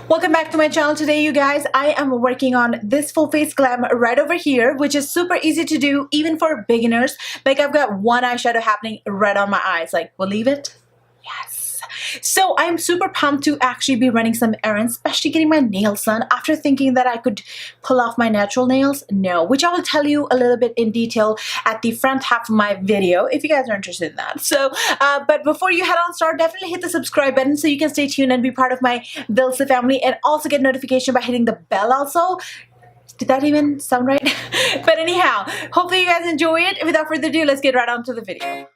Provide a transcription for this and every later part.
Welcome back to my channel. Today you guys, I am working on this full face glam right over here, which is super easy to do even for beginners. Like, I've got one eyeshadow happening right on my eyes. Like, believe it? Yes. So I'm super pumped to actually be running some errands, especially getting my nails done after thinking that I could pull off my natural nails. No, which I will tell you a little bit in detail at the front half of my video if you guys are interested in that. So but before you head on start, definitely hit the subscribe button so you can stay tuned and be part of my Dilse family, and also get notification by hitting the bell also. Did that even sound right? But anyhow, hopefully you guys enjoy it. Without further ado, let's get right on to the video.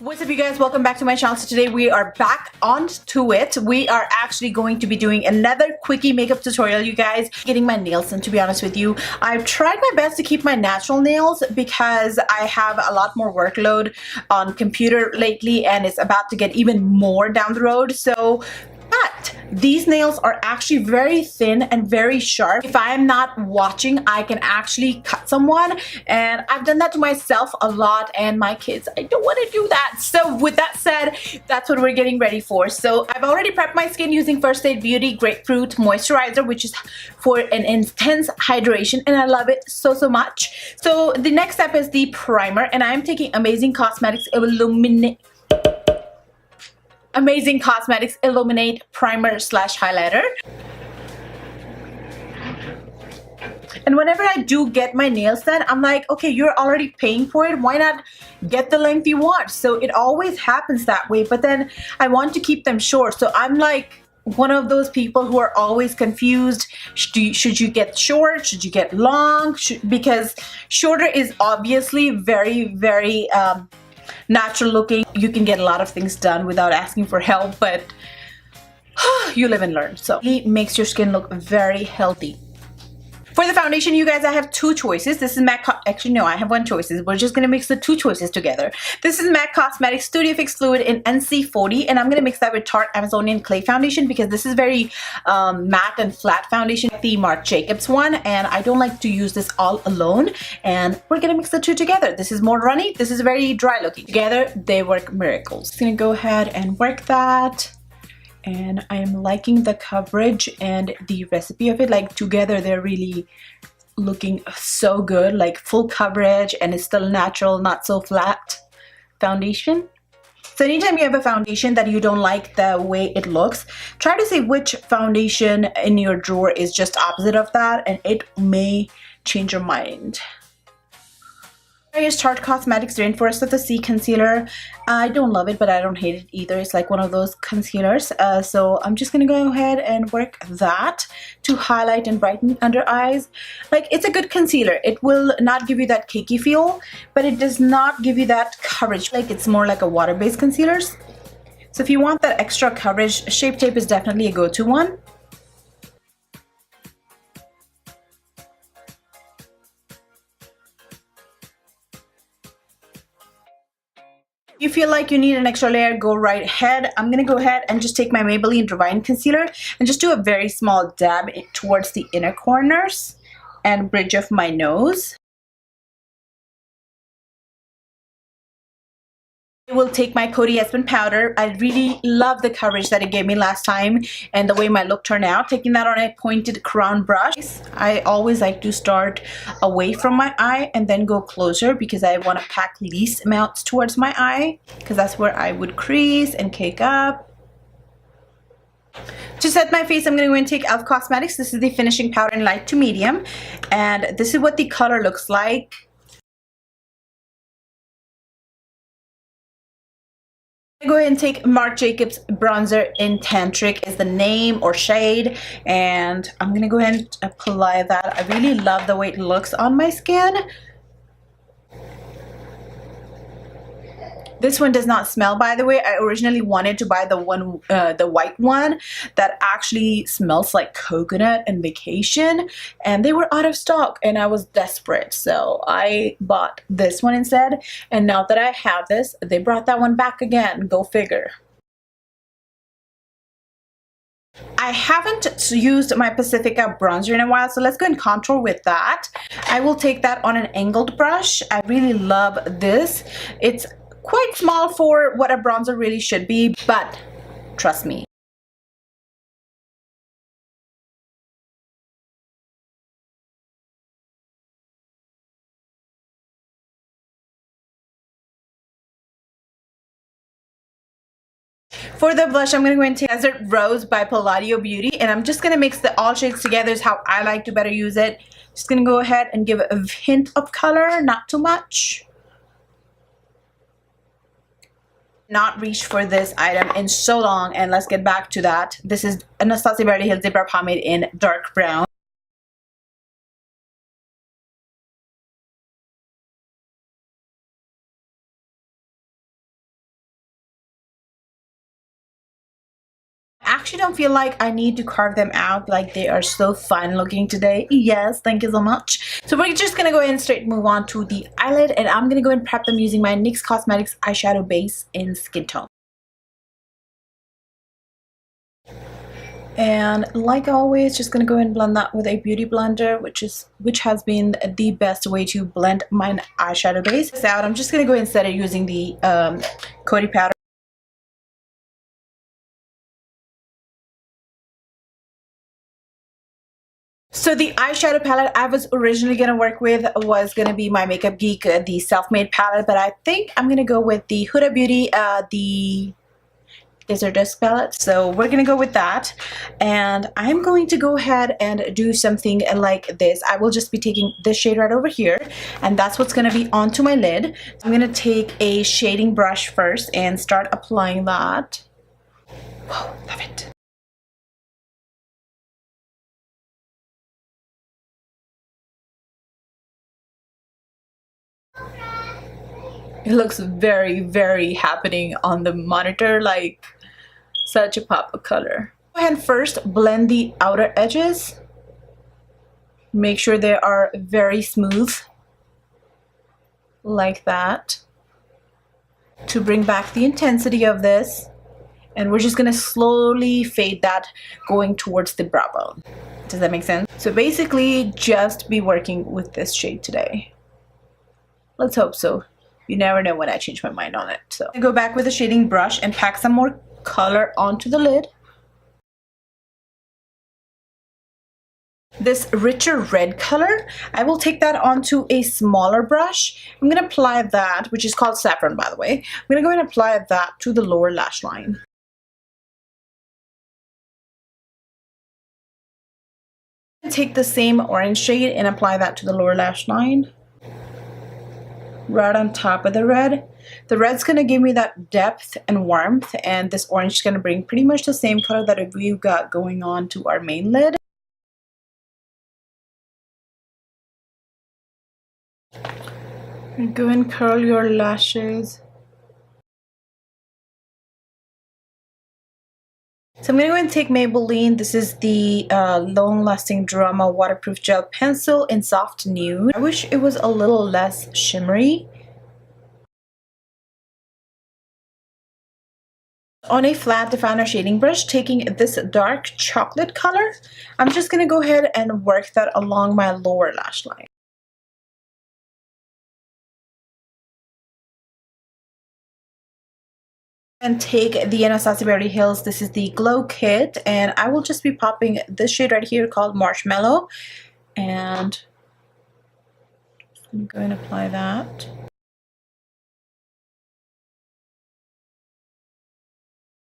What's up you guys, welcome back to my channel. So today we are back onto it. We are actually going to be doing another quickie makeup tutorial, you guys. Getting my nails done, to be honest with you. I've tried my best to keep my natural nails because I have a lot more workload on computer lately and it's about to get even more down the road. So but these nails are actually very thin and very sharp. If I am not watching, I can actually cut someone, and I've done that to myself a lot and my kids. I don't want to do that. So with that said, that's what we're getting ready for. So I've already prepped my skin using First Aid Beauty Grapefruit Moisturizer, which is for an intense hydration, and I love it so much. So the next step is the primer, and I'm taking Amazing Cosmetics Illuminate Primer slash Highlighter. And whenever I do get my nails done, I'm like, okay, you're already paying for it. Why not get the length you want? So it always happens that way. But then I want to keep them short. So I'm like one of those people who are always confused. Should you get short? Should you get long? Because shorter is obviously very natural looking. You can get a lot of things done without asking for help, but you live and learn. So it makes your skin look very healthy. For the foundation, you guys, I have two choices. This is actually no, I have one choice. We're just gonna mix the two choices together. This is MAC Cosmetics Studio Fix Fluid in NC40, and I'm gonna mix that with Tarte Amazonian Clay Foundation because this is very matte and flat foundation, the Marc Jacobs one, and I don't like to use this all alone. And we're gonna mix the two together. This is more runny. This is very dry looking. Together, they work miracles. Just gonna go ahead and work that. And I am liking the coverage and the recipe of it. Like, together they're really looking so good, like full coverage, and it's still natural, not so flat foundation. So anytime you have a foundation that you don't like the way it looks, try to see which foundation in your drawer is just opposite of that, and it may change your mind. I use Tarte Cosmetics Rainforest of the Sea concealer. I don't love it, but I don't hate it either. It's like one of those concealers. So I'm just gonna go ahead and work that to highlight and brighten under eyes. Like, it's a good concealer. It will not give you that cakey feel, but it does not give you that coverage. Like, it's more like a water-based concealer. So if you want that extra coverage, Shape Tape is definitely a go-to one. If you feel like you need an extra layer, go right ahead. I'm gonna go ahead and just take my Maybelline Divine Concealer and just do a very small dab towards the inner corners and bridge of my nose. I will take my Coty Espen powder. I really love the coverage that it gave me last time and the way my look turned out. Taking that on a pointed crown brush. I always like to start away from my eye and then go closer because I want to pack least amounts towards my eye, because that's where I would crease and cake up. To set my face, I'm going to go and take e.l.f. Cosmetics. This is the finishing powder in light to medium, and this is what the color looks like. Go ahead and take Marc Jacobs bronzer in Tantric is the name or shade, and I'm gonna go ahead and apply that. I really love the way it looks on my skin. This one does not smell, by the way. I originally wanted to buy the one, the white one that actually smells like coconut and vacation, and they were out of stock and I was desperate. So I bought this one instead. And now that I have this, they brought that one back again. Go figure. I haven't used my Pacifica bronzer in a while, so let's go and contour with that. I will take that on an angled brush. I really love this. It's quite small for what a bronzer really should be, but trust me. For the blush, I'm going to go and take Desert Rose by Palladio Beauty, and I'm just going to mix the all shades together is how I like to better use it. Just going to go ahead and give it a hint of color, not too much. Not reached for this item in so long, and let's get back to that. This is Anastasia Beverly Hills Zip Bar Pomade in dark brown. I actually don't feel like I need to carve them out, like they are so fine looking today. Yes, thank you so much. So we're just gonna go ahead and straight move on to the eyelid, and I'm gonna go and prep them using my NYX Cosmetics eyeshadow base in Skin Tone. And like always, just gonna go and blend that with a beauty blender, which has been the best way to blend my eyeshadow base out. I'm just gonna go instead of using the Coty powder. So the eyeshadow palette I was originally going to work with was going to be my Makeup Geek, the Self-Made palette, but I think I'm going to go with the Huda Beauty, the Dessert Dusk palette. So we're going to go with that, and I'm going to go ahead and do something like this. I will just be taking this shade right over here, and that's what's going to be onto my lid. I'm going to take a shading brush first and start applying that. Whoa, love it. It looks very, very happening on the monitor, like such a pop of color. Go ahead and first blend the outer edges. Make sure they are very smooth, like that, to bring back the intensity of this. And we're just gonna slowly fade that going towards the brow bone. Does that make sense? So basically, just be working with this shade today. Let's hope so. You never know when I change my mind on it. So I go back with a shading brush and pack some more color onto the lid. This richer red color, I will take that onto a smaller brush. I'm going to apply that, which is called Saffron, by the way. I'm going to go ahead and apply that to the lower lash line. Take the same orange shade and apply that to the lower lash line. Right on top of the red. The red's gonna give me that depth and warmth, and this orange is gonna bring pretty much the same color that we've got going on to our main lid. And go and curl your lashes. So I'm going to go and take Maybelline. This is the Long Lasting Drama Waterproof Gel Pencil in Soft Nude. I wish it was a little less shimmery. On a flat definer shading brush, taking this dark chocolate color, I'm just going to go ahead and work that along my lower lash line. And take the Anastasia Beverly Hills, this is the Glow Kit, and I will just be popping this shade right here called Marshmallow, and I'm going to apply that.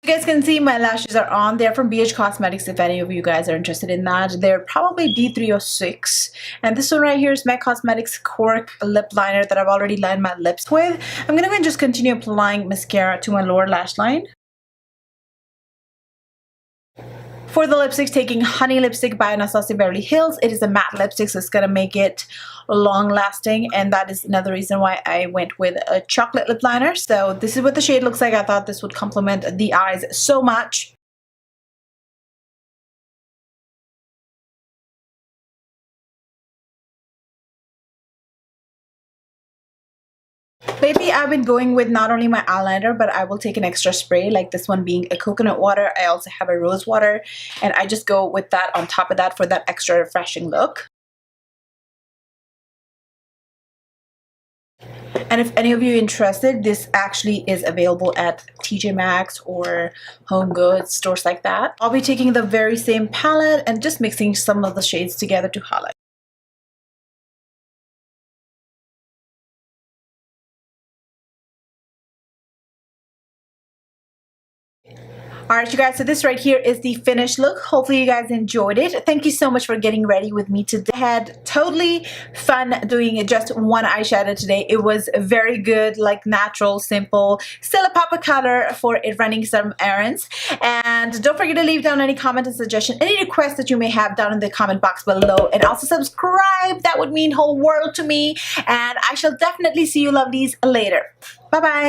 You guys can see my lashes are on. They're from BH Cosmetics if any of you guys are interested in that. They're probably D306. And this one right here is MAC Cosmetics Cork Lip Liner that I've already lined my lips with. I'm going to go and just continue applying mascara to my lower lash line. For the lipstick, taking Honey Lipstick by Anastasia Beverly Hills. It is a matte lipstick, so it's gonna make it long lasting, and that is another reason why I went with a chocolate lip liner. So this is what the shade looks like. I thought this would complement the eyes so much. Lately, I've been going with not only my eyeliner, but I will take an extra spray, like this one being a coconut water. I also have a rose water, and I just go with that on top of that for that extra refreshing look. And if any of you are interested, this actually is available at TJ Maxx or Home Goods, stores like that. I'll be taking the very same palette and just mixing some of the shades together to highlight. Alright you guys, so this right here is the finished look. Hopefully you guys enjoyed it. Thank you so much for getting ready with me today. I had totally fun doing just one eyeshadow today. It was very good, like natural, simple, still a pop of color for it running some errands. And don't forget to leave down any comment and suggestion, any requests that you may have down in the comment box below. And also subscribe, that would mean whole world to me. And I shall definitely see you lovelies later. Bye bye.